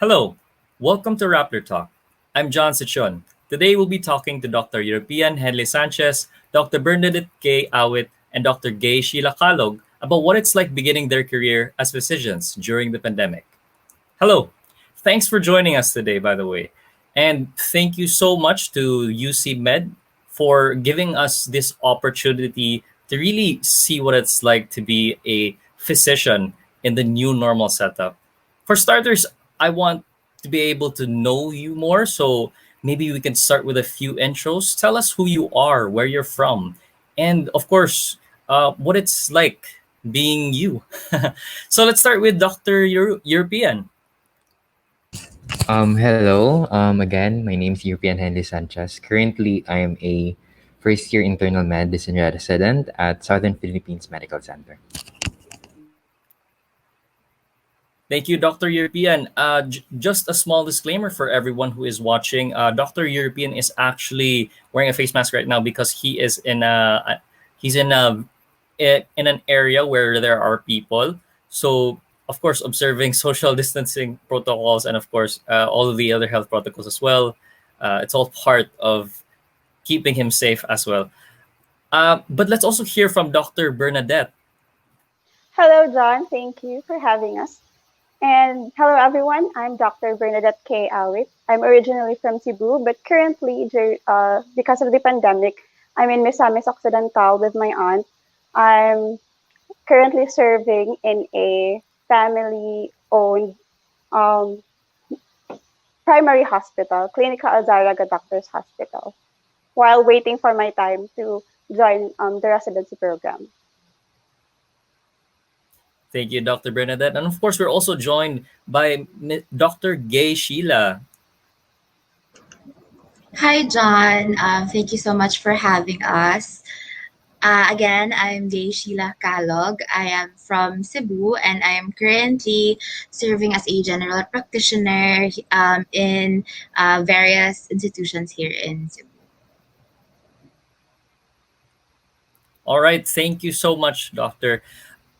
Hello, welcome to Rappler Talk. I'm John Sichon. Today we'll be talking to Dr. European Henley Sanchez, Dr. Bernadette K. Awit, and Dr. Gay Sheila Kalog about what it's like beginning their career as physicians during the pandemic. Hello, thanks for joining us today, by the way. And thank you so much to UC Med for giving us this opportunity to really see what it's like to be a physician in the new normal setup. For starters, I want to be able to know you more. So maybe we can start with a few intros. Tell us who you are, where you're from, and of course, what it's like being you. So let's start with Dr. European. Hello. Again, my name is European Henry Sanchez. Currently, I am a first year internal medicine resident at Southern Philippines Medical Center. Thank you, Dr. European. Just a small disclaimer for everyone who is watching. Dr. European is actually wearing a face mask right now because he's in an area where there are people. So, of course, observing social distancing protocols and, of course, all of the other health protocols as well. It's all part of keeping him safe as well. But let's also hear from Dr. Bernadette. Hello, John. Thank you for having us. And hello, everyone. I'm Dr. Bernadette K. Awit. I'm originally from Cebu, but currently, because of the pandemic, I'm in Misamis Occidental with my aunt. I'm currently serving in a family-owned um, primary hospital, Clinica Azaraga Doctors Hospital, while waiting for my time to join the residency program. Thank you, Dr. Bernadette. And of course, we're also joined by Dr. Gay Sheila. Hi, John. Thank you so much for having us. Again, I'm Gay Sheila Kalog. I am from Cebu and I am currently serving as a general practitioner in various institutions here in Cebu. All right. Thank you so much, Doctor.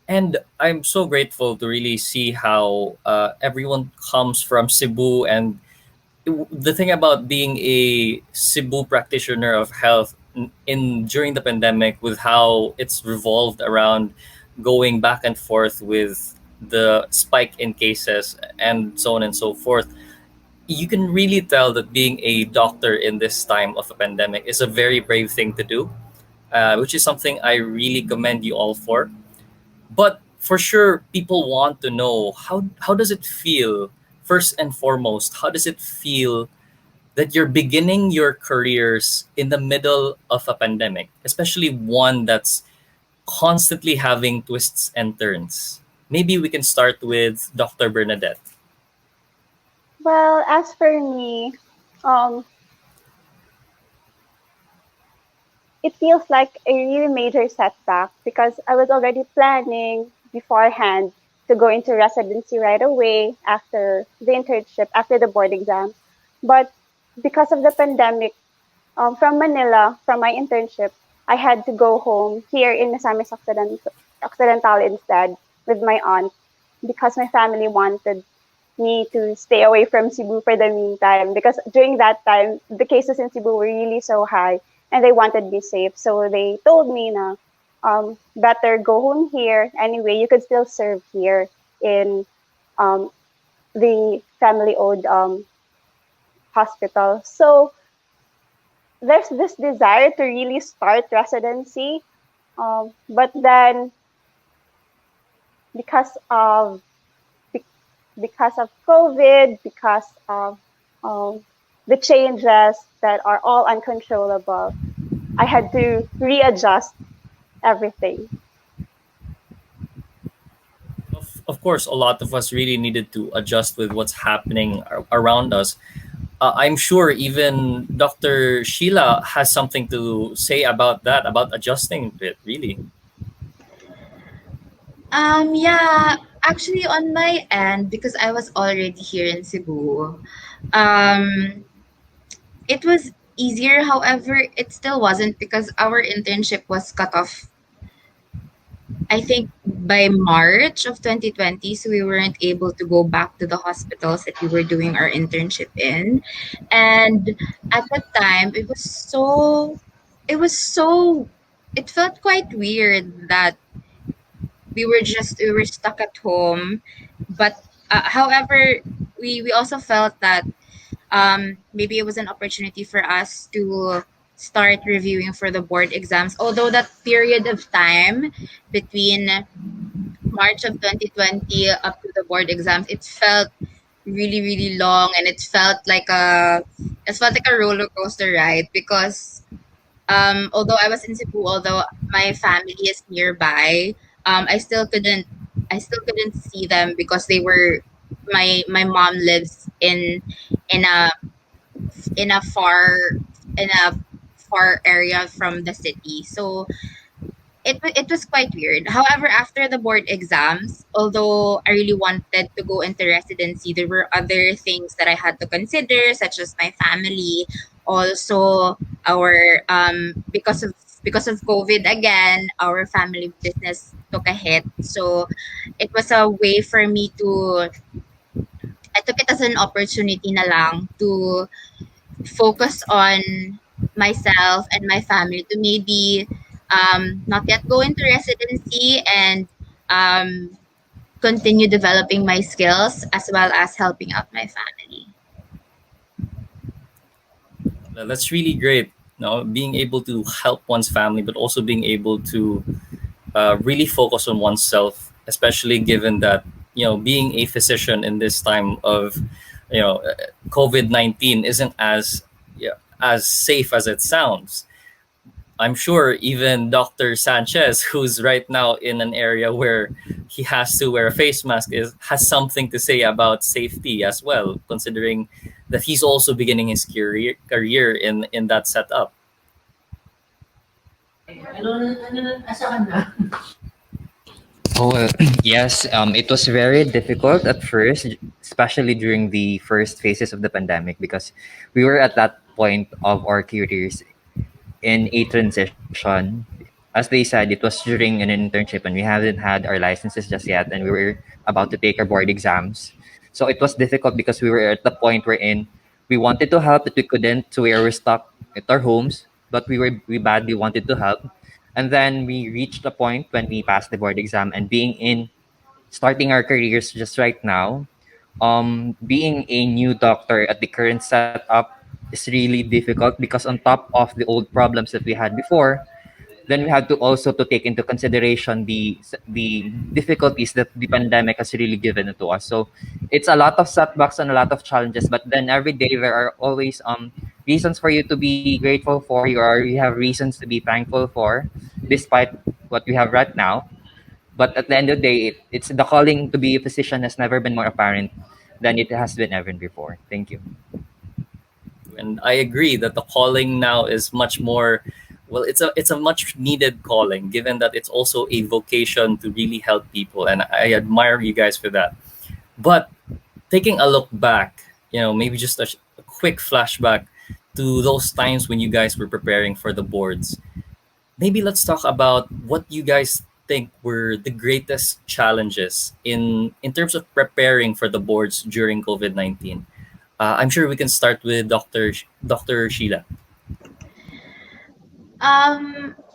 And I'm so grateful to really see how everyone comes from Cebu. And the thing about being a Cebu practitioner of health in during the pandemic, with how it's revolved around going back and forth with the spike in cases and so on and so forth, you can really tell that being a doctor in this time of a pandemic is a very brave thing to do, which is something I really commend you all for. But for sure, people want to know how does it feel. First and foremost, how does it feel that you're beginning your careers in the middle of a pandemic, especially one that's constantly having twists and turns? Maybe we can start with Dr. Bernadette. Well, as for me, um, it feels like a really major setback because I was already planning beforehand to go into residency right away after the internship, after the board exam. But because of the pandemic, from Manila, from my internship, I had to go home here in Misamis Occidental instead with my aunt because my family wanted me to stay away from Cebu for the meantime because during that time the cases in Cebu were really so high and they wanted me safe. So they told me na better go home here. Anyway, you could still serve here in um, the family owned hospital. So there's this desire to really start residency. But then because of because of COVID, because of um, the changes that are all uncontrollable, I had to readjust everything. Of course, a lot of us really needed to adjust with what's happening around us. I'm sure even Dr. Sheila has something to say about that, about adjusting to it, really. Yeah, actually, on my end, because I was already here in Cebu, um, it was easier. However, it still wasn't because our internship was cut off I think by March of 2020, so we weren't able to go back to the hospitals that we were doing our internship in. And at that time, it was so, it felt quite weird that we were stuck at home. But however, we also felt that maybe it was an opportunity for us to start reviewing for the board exams. Although that period of time between March of 2020 up to the board exams, it felt really, really long, and it felt like a roller coaster ride because although I was in Cebu, although my family is nearby, I still couldn't see them because they were my mom lives in a in a far in a far area from the city. So it was quite weird. However, after the board exams, although I really wanted to go into residency, there were other things that I had to consider, such as my family, also our because of COVID again, our family business took a hit. So it was a way for me to I took it as an opportunity na lang to focus on myself and my family to maybe not yet go into residency and um, continue developing my skills as well as helping out my family. That's really great. Being able to help one's family, but also being able to really focus on oneself, especially given that being a physician in this time of COVID-19 isn't as as safe as it sounds. I'm sure even Dr. Sanchez, who's right now in an area where he has to wear a face mask, has something to say about safety as well, considering that he's also beginning his career in that setup. Oh, well, yes, it was very difficult at first, especially during the first phases of the pandemic, because we were at that point of our careers in a transition. As they said, it was during an internship and we haven't had our licenses just yet, and we were about to take our board exams. So it was difficult because we were at the point wherein we wanted to help, but we couldn't. So we were stuck at our homes, but we badly wanted to help. And then we reached a point when we passed the board exam, and being in starting our careers just right now, being a new doctor at the current setup is really difficult because on top of the old problems that we had before, then we have to also to take into consideration the difficulties that the pandemic has really given to us. So it's a lot of setbacks and a lot of challenges, but then every day there are always reasons for you to be grateful for, you have reasons to be thankful for, despite what we have right now. But at the end of the day, it's the calling to be a physician has never been more apparent than it has been ever before. Thank you. And I agree that the calling now is much more, well, it's a much needed calling, given that it's also a vocation to really help people, and I admire you guys for that. But taking a look back, maybe just a quick flashback to those times when you guys were preparing for the boards. Maybe let's talk about what you guys think were the greatest challenges in terms of preparing for the boards during COVID-19. I'm sure we can start with Dr. Sheila.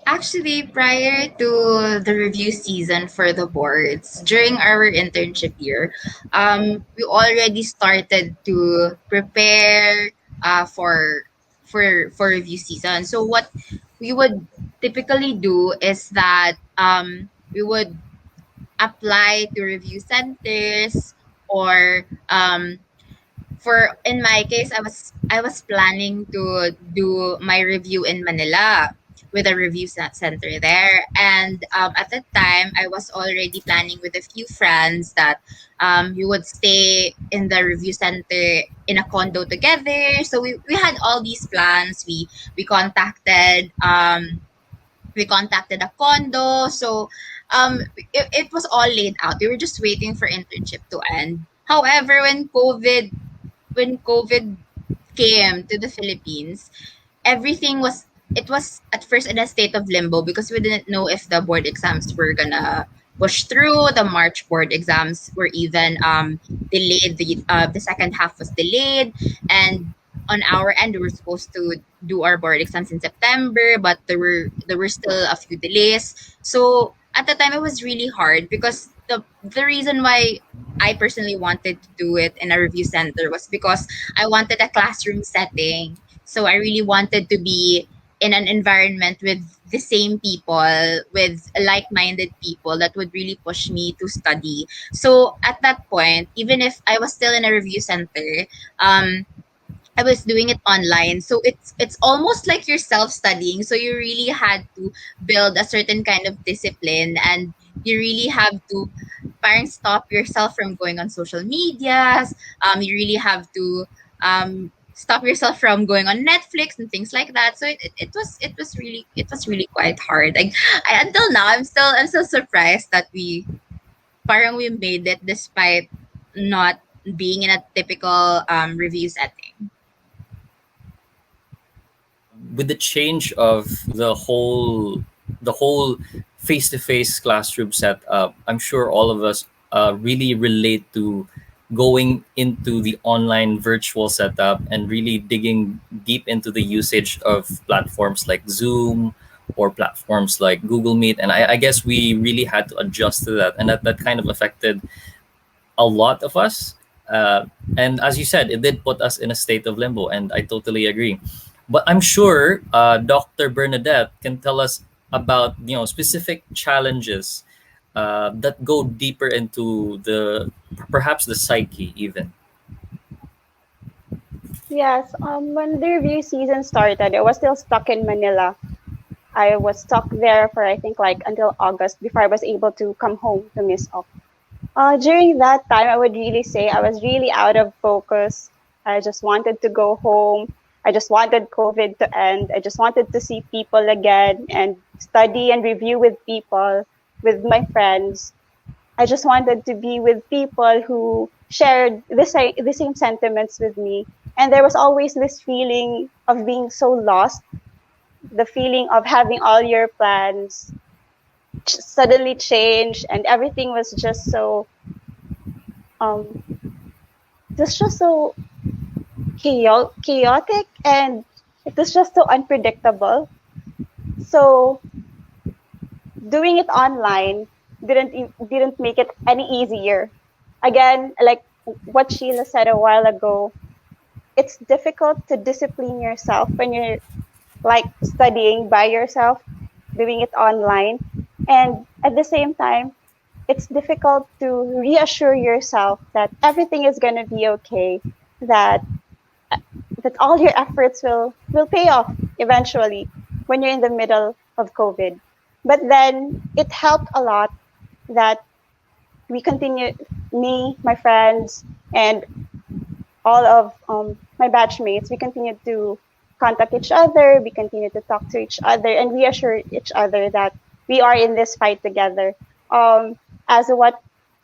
Actually, prior to the review season for the boards, during our internship year, we already started to prepare for review season. So what we would typically do is that we would apply to review centers or for in my case I was planning to do my review in Manila with a review center there, and at that time I was already planning with a few friends that we would stay in the review center in a condo together. So we had all these plans. We contacted we contacted a condo. So it was all laid out. We were just waiting for internship to end. However, when COVID came to the Philippines, everything was it was at first in a state of limbo because we didn't know if the board exams were gonna push through. The March board exams were even delayed. The second half was delayed, and on our end, we were supposed to do our board exams in September, but there were still a few delays. So at the time, it was really hard because the reason why I personally wanted to do it in a review center was because I wanted a classroom setting. So I really wanted to be in an environment with the same people, with like-minded people that would really push me to study. So at that point, even if I was still in a review center, um, I was doing it online. So it's almost like you're self-studying. So you really had to build a certain kind of discipline, and you really have to parang stop yourself from going on social medias. You really have to stop yourself from going on Netflix and things like that. So it was really quite hard. Like until now I'm still surprised that we made it despite not being in a typical review setting. With the change of the whole face-to-face classroom setup, I'm sure all of us really relate to going into the online virtual setup and really digging deep into the usage of platforms like Zoom or platforms like Google Meet. And I guess we really had to adjust to that, and that kind of affected a lot of us. And as you said, it did put us in a state of limbo, and I totally agree. But I'm sure Dr. Bernadette can tell us about specific challenges that go deeper into the perhaps the psyche even. Yes, when the review season started, I was still stuck in Manila. I was stuck there for I think like until August before I was able to come home to Miss Off. During that time, I would really say I was really out of focus. I just wanted to go home. I just wanted COVID to end. I just wanted to see people again and study and review with people, with my friends. I just wanted to be with people who shared the same sentiments with me. And there was always this feeling of being so lost, the feeling of having all your plans suddenly change and everything was um just so chaotic, and it was just so unpredictable. So doing it online didn't make it any easier. Again, like what Sheila said a while ago, it's difficult to discipline yourself when you're like studying by yourself, doing it online. And at the same time, it's difficult to reassure yourself that everything is going to be okay, that that all your efforts will pay off eventually when you're in the middle of COVID. But then it helped a lot that we continue, me, my friends, and all of my batchmates, we continue to contact each other, we continue to talk to each other, and reassure each other that we are in this fight together. As what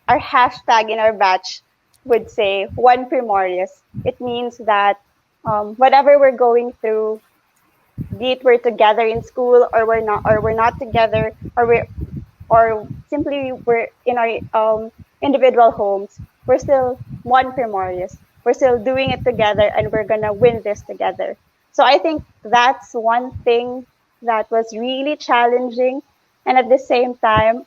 our hashtag in our batch would say, one Primorius. It means that whatever we're going through, be it we're together in school or we're not together, or simply we're in our individual homes, we're still one Primorius. We're still doing it together and we're going to win this together. So I think that's one thing that was really challenging. And at the same time,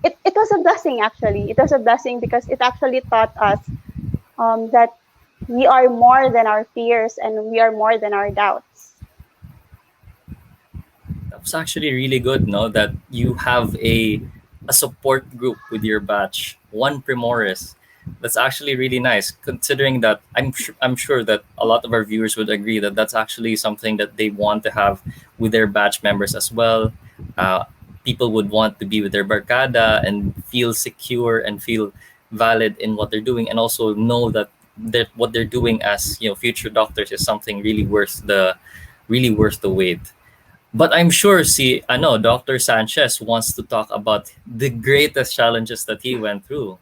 it was a blessing actually. It was a blessing because it actually taught us that we are more than our fears and we are more than our doubts. That's actually really good, no? That you have a support group with your batch, one Primoris. That's actually really nice, considering that I'm sure that a lot of our viewers would agree that that's actually something that they want to have with their batch members as well. Uh, People would want to be with their barkada and feel secure and feel valid in what they're doing, and also know that what they're doing as future doctors is something really worth the wait. But I'm sure I know Dr. Sanchez wants to talk about the greatest challenges that he went through.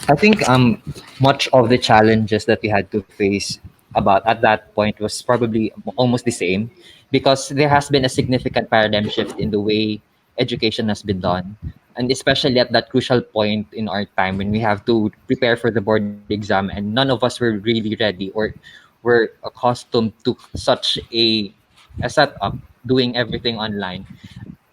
I think much of the challenges that we had to face about at that point was probably almost the same, because there has been a significant paradigm shift in the way education has been done. And especially at that crucial point in our time when we have to prepare for the board exam, and none of us were really ready or were accustomed to such a setup, doing everything online.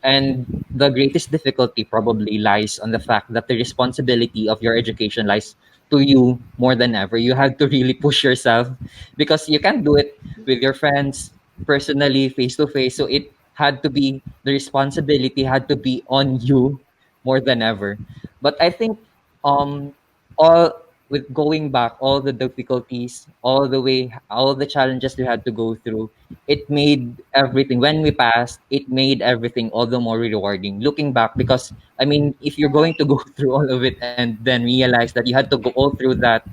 And the greatest difficulty probably lies on the fact that the responsibility of your education lies to you more than ever. You have to really push yourself, because you can't do it with your friends personally, face to face. So it had to be, the responsibility had to be on you more than ever. But I think um all with going back, all the difficulties, all the challenges we had to go through, it made everything, when we passed, it made everything all the more rewarding looking back. Because I mean, if you're going to go through all of it and then realize that you had to go all through that,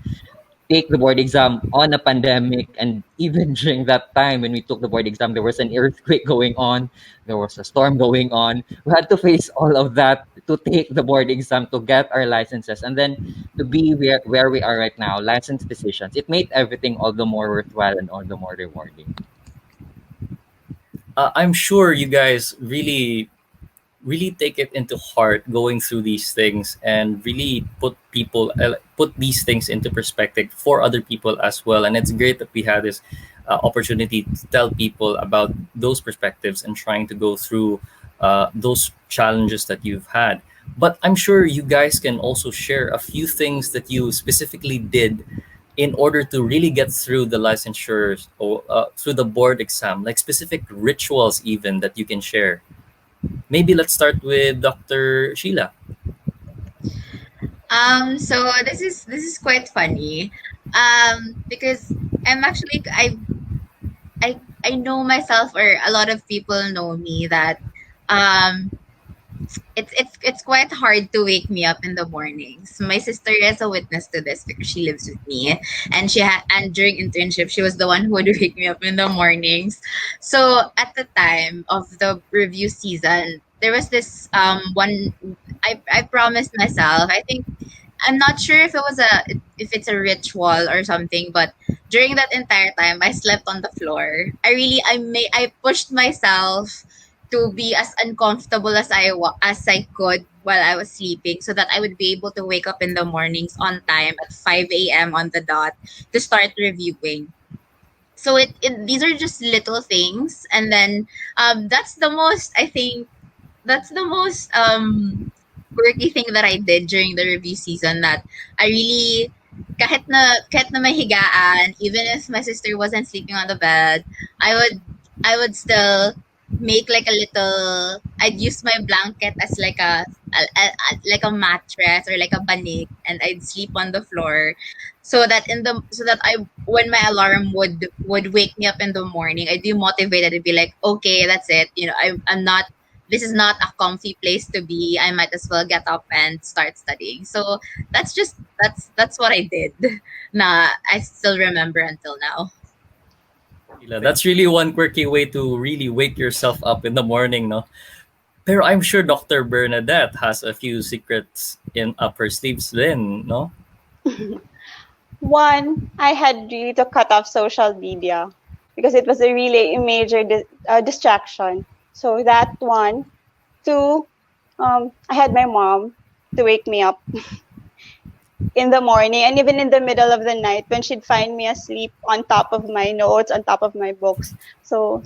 take the board exam on a pandemic, and even during that time when we took the board exam, there was an earthquake going on, there was a storm going on. We had to face all of that to take the board exam, to get our licenses, and then to be where we are right now, licensed physicians. It made everything all the more worthwhile and all the more rewarding. I'm sure you guys really take it into heart going through these things and really put these things into perspective for other people as well. And it's great that we had this opportunity to tell people about those perspectives and trying to go through those challenges that you've had. But I'm sure you guys can also share a few things that you specifically did in order to really get through the licensure or through the board exam, like specific rituals even that you can share. Maybe let's start with Dr. Sheila. So this is quite funny. Because I'm actually I know myself, or a lot of people know me, that um it's quite hard to wake me up in the mornings. My sister is a witness to this because she lives with me, and and during internship she was the one who would wake me up in the mornings. So at the time of the review season, there was this one. I promised myself. I think I'm not sure if it's a ritual or something, but during that entire time I slept on the floor. I pushed myself to be as uncomfortable as I could while I was sleeping, so that I would be able to wake up in the mornings on time at 5 a.m. on the dot to start reviewing. So these are just little things, and then that's the most, I think, that's the most quirky thing that I did during the review season, that I really, kahit na may higaan, even if my sister wasn't sleeping on the bed, I would I would still make like a little, I'd use my blanket as like like a mattress or like a banig, and I'd sleep on the floor, so that I when my alarm would wake me up in the morning, I'd be motivated to be like, okay, that's it. I'm not, this is not a comfy place to be. I might as well get up and start studying. So that's what I did. Nah, I still remember until now. Sheila, that's really one quirky way to really wake yourself up in the morning, no? Pero I'm sure Dr. Bernadette has a few secrets in up her sleeves then, no? One, I had really to cut off social media because it was a really major distraction. So that one. Two, I had my mom to wake me up in the morning and even in the middle of the night when she'd find me asleep on top of my notes, on top of my books. So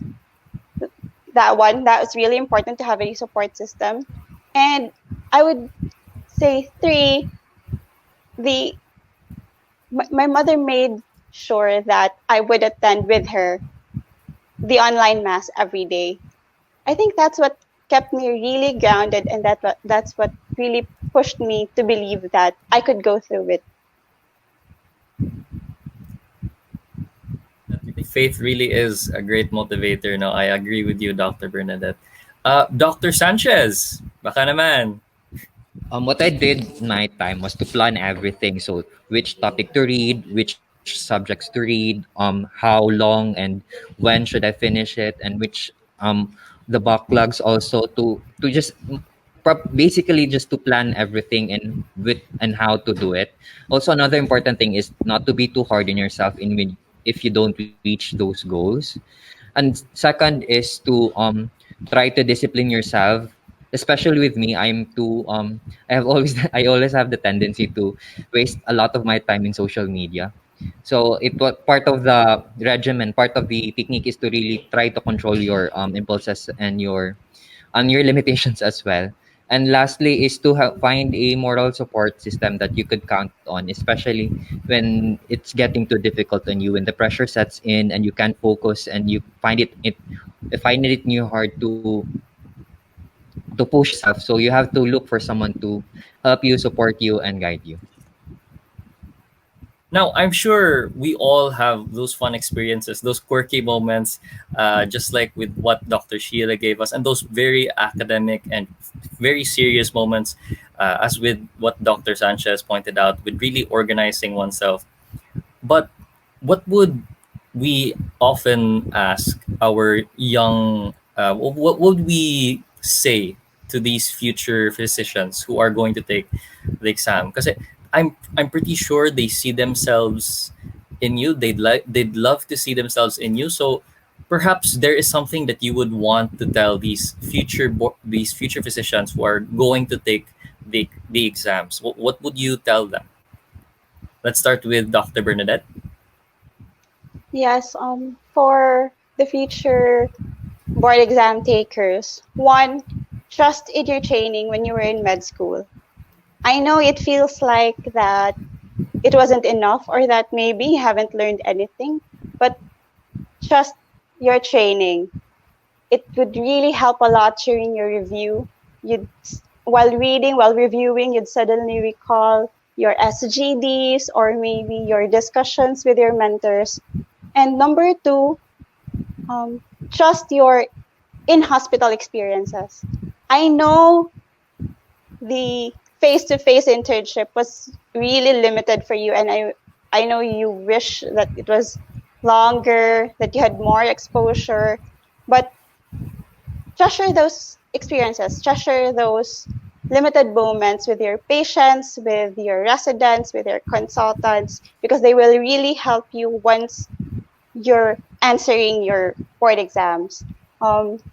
that one, that was really important to have a support system. And I would say three, the my mother made sure that I would attend with her the online mass every day. I think that's what kept me really grounded, and that's what really pushed me to believe that I could go through it. Faith really is a great motivator, no? I agree with you, Dr. Bernadette. Dr. Sanchez, baka naman. What I did night time was to plan everything. So which topic to read, which subjects to read, how long and when should I finish it, and which the backlogs also, to just basically just to plan everything and how to do it. Also, another important thing is not to be too hard on yourself in if you don't reach those goals. And second is to try to discipline yourself. Especially with me, I have always I always have the tendency to waste a lot of my time in social media. So it was part of the regimen, part of the technique is to really try to control your impulses and your limitations as well. And lastly is to find a moral support system that you could count on, especially when it's getting too difficult on you, when the pressure sets in and you can't focus and you find it new hard to push yourself. So you have to look for someone to help you, support you, and guide you. Now, I'm sure we all have those fun experiences, those quirky moments, just like with what Dr. Sheila gave us, and those very academic and very serious moments, as with what Dr. Sanchez pointed out, with really organizing oneself. But what would we often ask our young, what would we say to these future physicians who are going to take the exam? Because I'm pretty sure they see themselves in you. They'd love to see themselves in you. So perhaps there is something that you would want to tell these future physicians who are going to take the exams. What would you tell them? Let's start with Dr. Bernadette. Yes, for the future board exam takers, one, trust in your training when you were in med school. I know it feels like that it wasn't enough or that maybe you haven't learned anything, but trust your training. It would really help a lot during your review. You'd, while reading, while reviewing, you'd suddenly recall your SGDs or maybe your discussions with your mentors. And number two, um, trust your in-hospital experiences. I know the face-to-face internship was really limited for you, and I know you wish that it was longer, that you had more exposure, but treasure those experiences, treasure those limited moments with your patients, with your residents, with your consultants, because they will really help you once you're answering your board exams.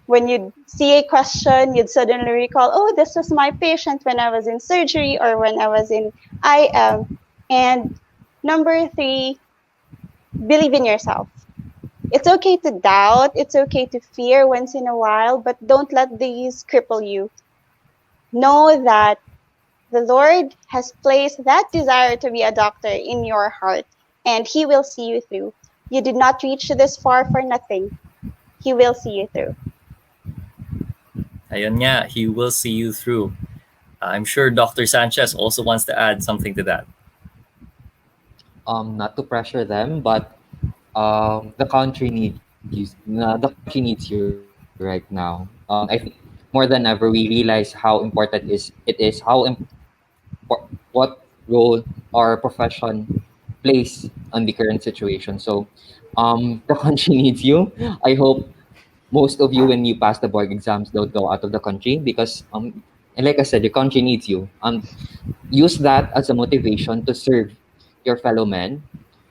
When you see a question, you'd suddenly recall, oh, this was my patient when I was in surgery or when I was in IM. And number three, believe in yourself. It's okay to doubt, it's okay to fear once in a while, but don't let these cripple you. Know that the Lord has placed that desire to be a doctor in your heart, and He will see you through. You did not reach this far for nothing. He will see you through. Ayun nga, he will see you through. I'm sure Dr. Sanchez also wants to add something to that. Not to pressure them, but the country needs you. The country needs you right now. I think more than ever we realize how important it is what role our profession plays on the current situation. So, the country needs you. I hope most of you, when you pass the board exams, don't go out of the country because, and like I said, the country needs you. Use that as a motivation to serve your fellow men,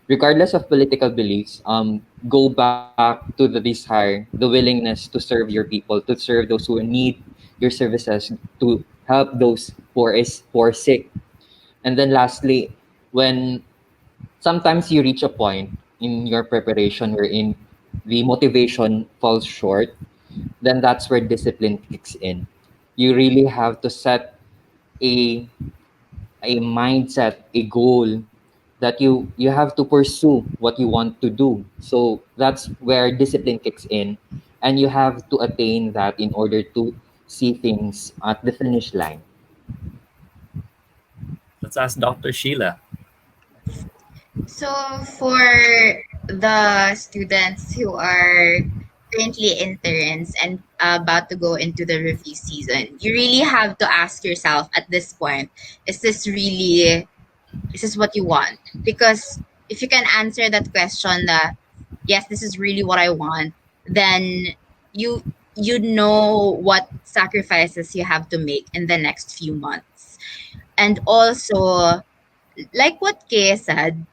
regardless of political beliefs. Go back to the desire, the willingness to serve your people, to serve those who need your services, to help those who are sick. And then lastly, when sometimes you reach a point in your preparation wherein the motivation falls short, then that's where discipline kicks in. You really have to set a a mindset, a goal that you have to pursue what you want to do. So that's where discipline kicks in, and you have to attain that in order to see things at the finish line. Let's ask Dr. Sheila. So for the students who are currently interns and about to go into the review season, you really have to ask yourself at this point, is this what you want? Because if you can answer that question that yes, this is really what I want, then you you know what sacrifices you have to make in the next few months. And also, like what Kay said,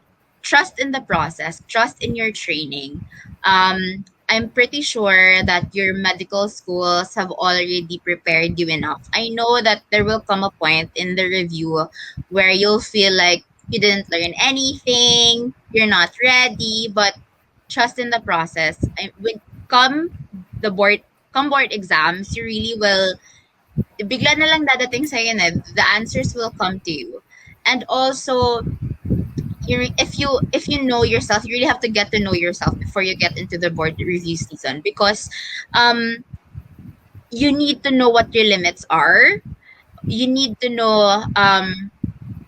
trust in the process, trust in your training. I'm pretty sure that your medical schools have already prepared you enough. I know that there will come a point in the review where you'll feel like you didn't learn anything, you're not ready, but trust in the process. When come the board come board exams, you really will bigla na lang dadating sa'yo na the answers will come to you. And also, if you know yourself, you really have to get to know yourself before you get into the board review season, because um you need to know what your limits are. You need to know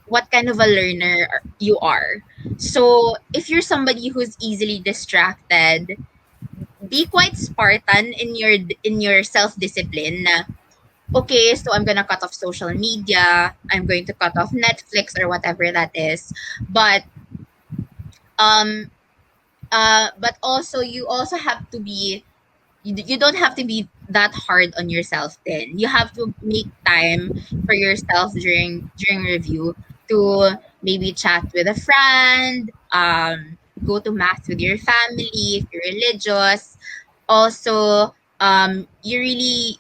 what kind of a learner you are. So if you're somebody who's easily distracted, be quite Spartan in your self discipline. Okay, so I'm gonna cut off social media. I'm going to cut off Netflix or whatever that is. But um but also you also have to be you don't have to be that hard on yourself. Then you have to make time for yourself during review to maybe chat with a friend, go to mass with your family if you're religious. Also, you really,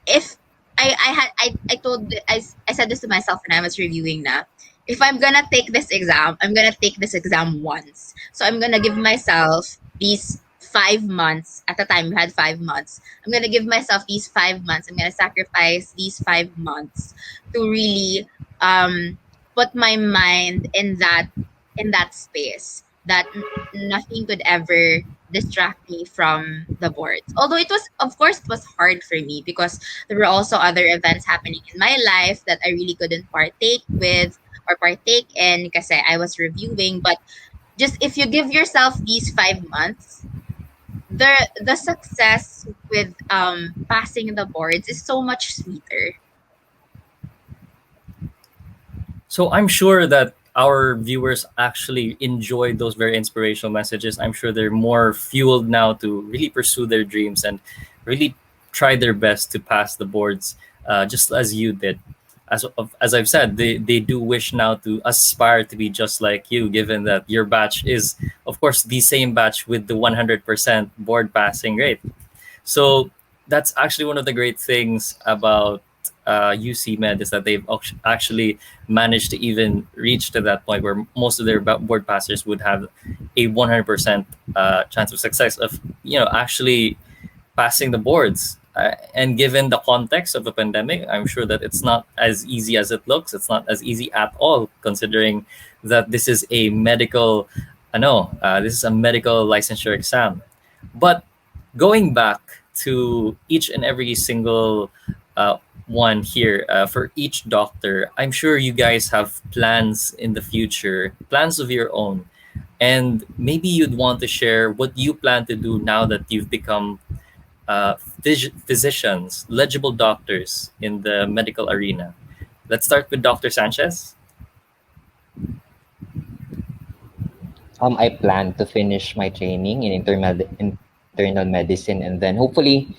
if I told I said this to myself when I was reviewing na, if I'm gonna take this exam, I'm gonna take this exam once. So I'm gonna give myself these 5 months. At the time we had 5 months. I'm gonna give myself these 5 months. I'm gonna sacrifice these 5 months to really put my mind in that space that nothing could ever distract me from the boards. Although it was, of course, it was hard for me because there were also other events happening in my life that I really couldn't partake with or partake in because I was reviewing. But just if you give yourself these 5 months, the success with passing the boards is so much sweeter. So I'm sure that our viewers actually enjoyed those very inspirational messages. I'm sure they're more fueled now to really pursue their dreams and really try their best to pass the boards, just as you did. As I've said, they do wish now to aspire to be just like you, given that your batch is, of course, the same batch with the 100% board passing rate. So that's actually one of the great things about UC Med, is that they've actually managed to even reach to that point where most of their board passers would have a 100% chance of success of actually passing the boards. And given the context of a pandemic, I'm sure that it's not as easy as it looks. It's not as easy at all, considering that this is a medical, this is a medical licensure exam. But going back to each and every single one here, for each doctor, I'm sure you guys have plans in the future, plans of your own. And maybe you'd want to share what you plan to do now that you've become physicians, legible doctors in the medical arena. Let's start with Dr. Sanchez. I plan to finish my training in internal medicine and then hopefully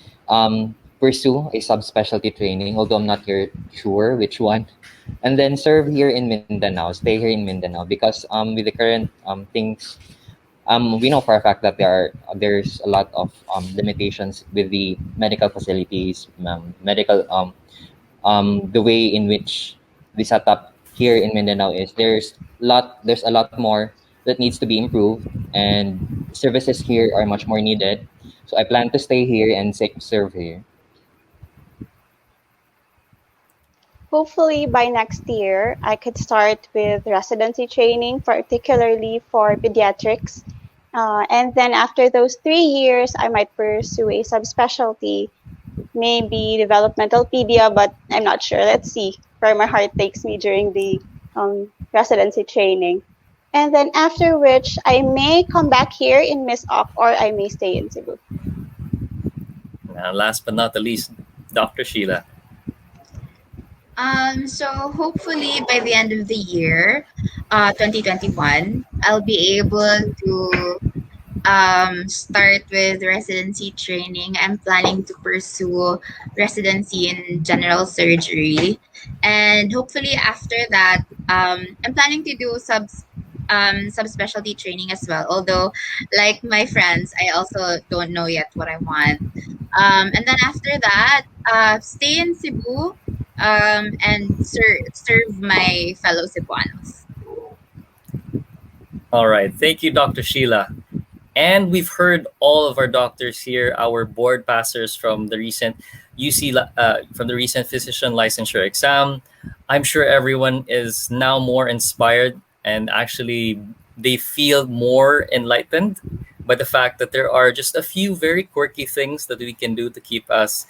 pursue a subspecialty training, although I'm not here sure which one. And then serve here in Mindanao, stay here in Mindanao because with the current things, we know for a fact that there's a lot of limitations with the medical facilities, medical the way in which the setup here in Mindanao is. There's a lot more that needs to be improved, and services here are much more needed. So I plan to stay here and serve here. Hopefully by next year, I could start with residency training, particularly for pediatrics. And then after those 3 years, I might pursue a subspecialty, maybe developmental pedia, but I'm not sure. Let's see where my heart takes me during the residency training. And then after which, I may come back here in Miss Op or I may stay in Cebu. Last but not the least, Dr. Sheila. So hopefully by the end of the year, 2021, I'll be able to start with residency training. I'm planning to pursue residency in general surgery, and hopefully after that, I'm planning to do subspecialty training as well. Although, like my friends, I also don't know yet what I want. And then after that, stay in Cebu and serve my fellow Cebuanos. All right. Thank you, Dr. Sheila. And we've heard all of our doctors here, our board passers from the recent from the recent physician licensure exam. I'm sure everyone is now more inspired, and actually they feel more enlightened by the fact that there are just a few very quirky things that we can do to keep us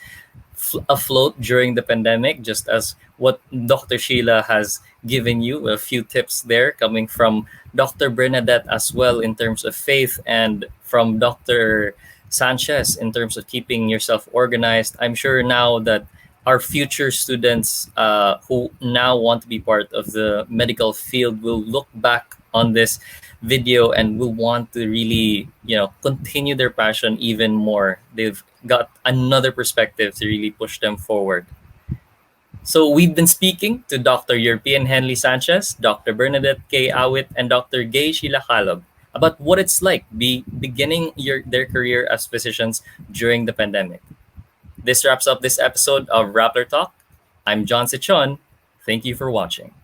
afloat during the pandemic, just as what Dr. Sheila has given you a few tips there, coming from Dr. Bernadette as well in terms of faith, and from Dr. Sanchez in terms of keeping yourself organized. I'm sure now that our future students who now want to be part of the medical field will look back on this video and will want to really, continue their passion even more. They've got another perspective to really push them forward. So we've been speaking to Dr. European Henley Sanchez, Dr. Bernadette K. Awit, and Dr. Gay Sheila Kalog about what it's like beginning their career as physicians during the pandemic. This wraps up this episode of Rappler Talk. I'm John Sichon. Thank you for watching.